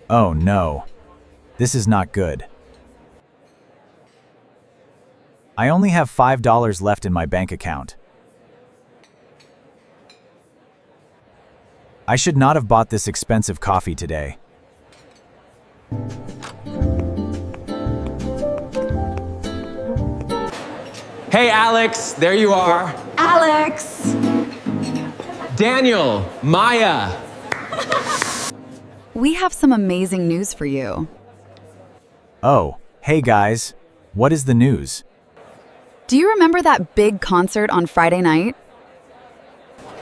Oh no. This is not good. I only have $5 left in my bank account. I should not have bought this expensive coffee today. Hey, Alex, there you are. Alex! Daniel, Maya. We have some amazing news for you. Oh, hey guys. What is the news? Do you remember that big concert on Friday night?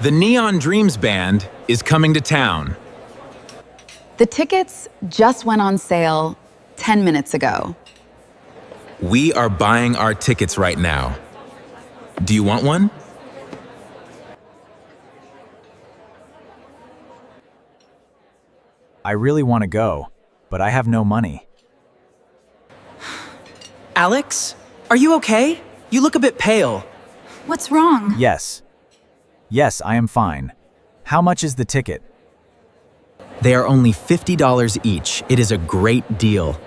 The Neon Dreams Band is coming to town. The tickets just went on sale 10 minutes ago. We are buying our tickets right now. Do you want one? I really want to go, but I have no money. Alex, are you okay? You look a bit pale. What's wrong? Yes. Yes, I am fine. How much is the ticket? They are only $50 each. It is a great deal.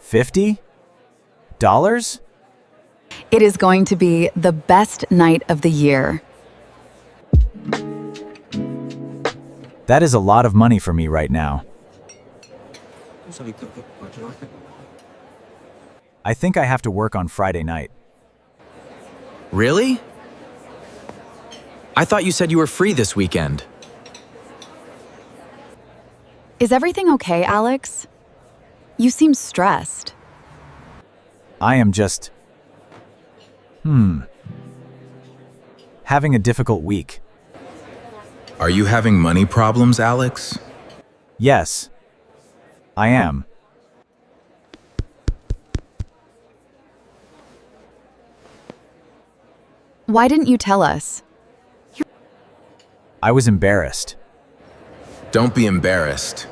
$50? It is going to be the best night of the year. That is a lot of money for me right now. I think I have to work on Friday night. Really? I thought you said you were free this weekend. Is everything okay, Alex? You seem stressed. I am just... having a difficult week. Are you having money problems, Alex? Yes, I am. Why didn't you tell us? I was embarrassed. Don't be embarrassed.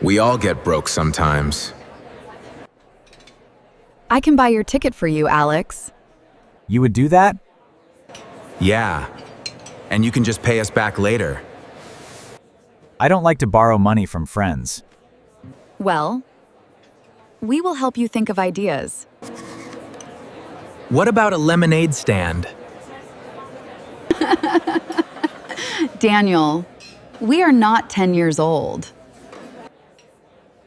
We all get broke sometimes. I can buy your ticket for you, Alex. You would do that? Yeah. And you can just pay us back later. I don't like to borrow money from friends. Well, we will help you think of ideas. What about a lemonade stand? Daniel, we are not 10 years old.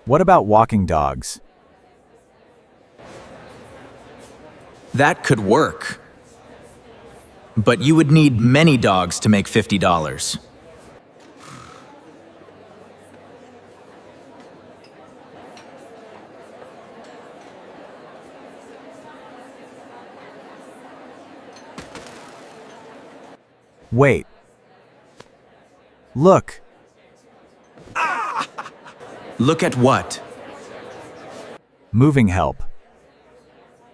What about walking dogs? That could work. But you would need many dogs to make $50. Wait. Look. Look at what? Moving help.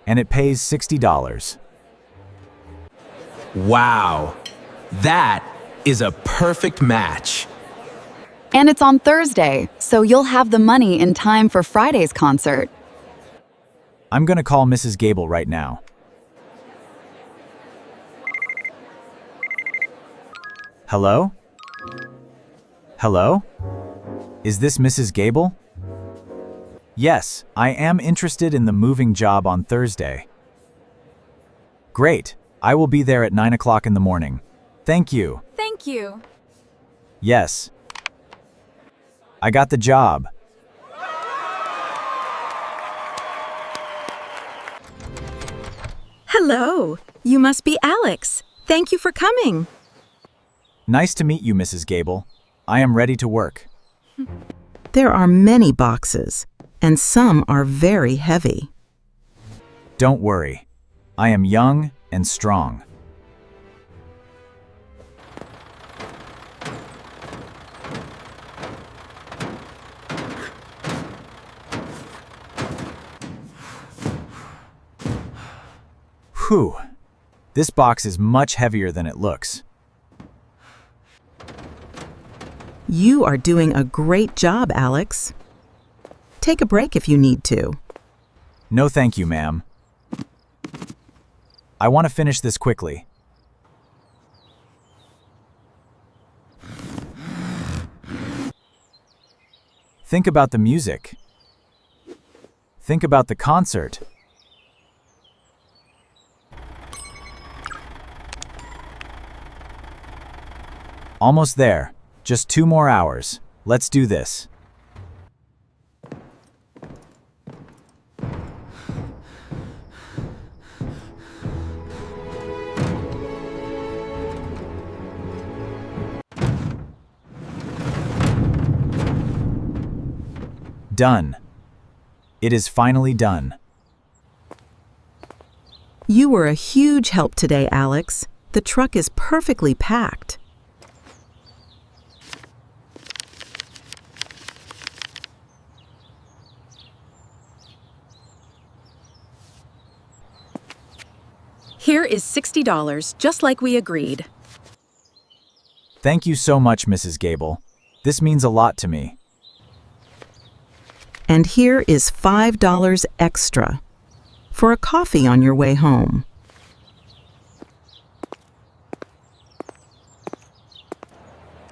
And it pays $60. Wow. That is a perfect match. And it's on Thursday, so you'll have the money in time for Friday's concert. I'm gonna call Mrs. Gable right now. Hello? Hello? Is this Mrs. Gable? Yes, I am interested in the moving job on Thursday. Great. I will be there at 9 o'clock in the morning. Thank you. Thank you. Yes. I got the job. Hello. You must be Alex. Thank you for coming. Nice to meet you, Mrs. Gable. I am ready to work. There are many boxes, and some are very heavy. Don't worry. I am young and strong. Whew. This box is much heavier than it looks. You are doing a great job, Alex. Take a break if you need to. No thank you, ma'am. I want to finish this quickly. Think about the music. Think about the concert. Almost there. Just 2 more hours. Let's do this. Done. It is finally done. You were a huge help today, Alex. The truck is perfectly packed. Here is $60, just like we agreed. Thank you so much, Mrs. Gable. This means a lot to me. And here is $5 extra for a coffee on your way home.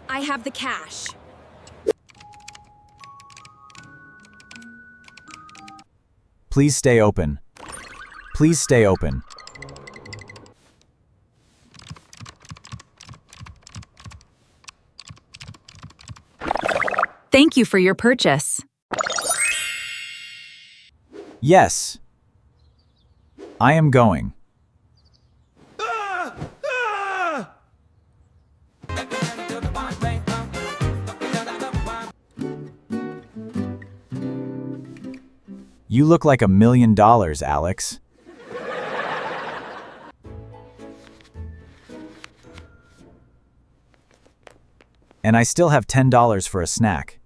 I have the cash. Please stay open. Please stay open. Thank you for your purchase. Yes. I am going. You look like $1 million, Alex. And I still have $10 for a snack.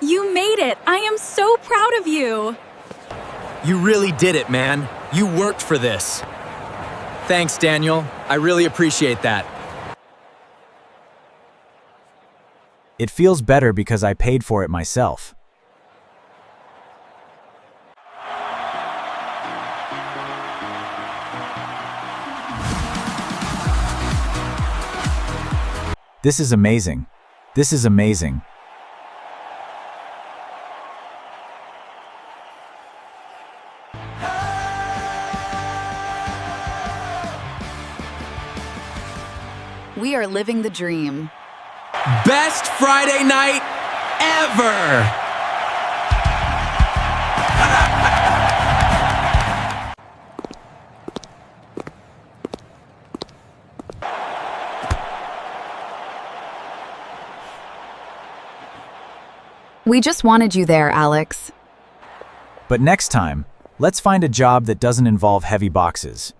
You made it! I am so proud of you! You really did it, man. You worked for this. Thanks, Daniel. I really appreciate that. It feels better because I paid for it myself. This is amazing. This is amazing. We are living the dream. Best Friday night ever! We just wanted you there, Alex. But next time, let's find a job that doesn't involve heavy boxes.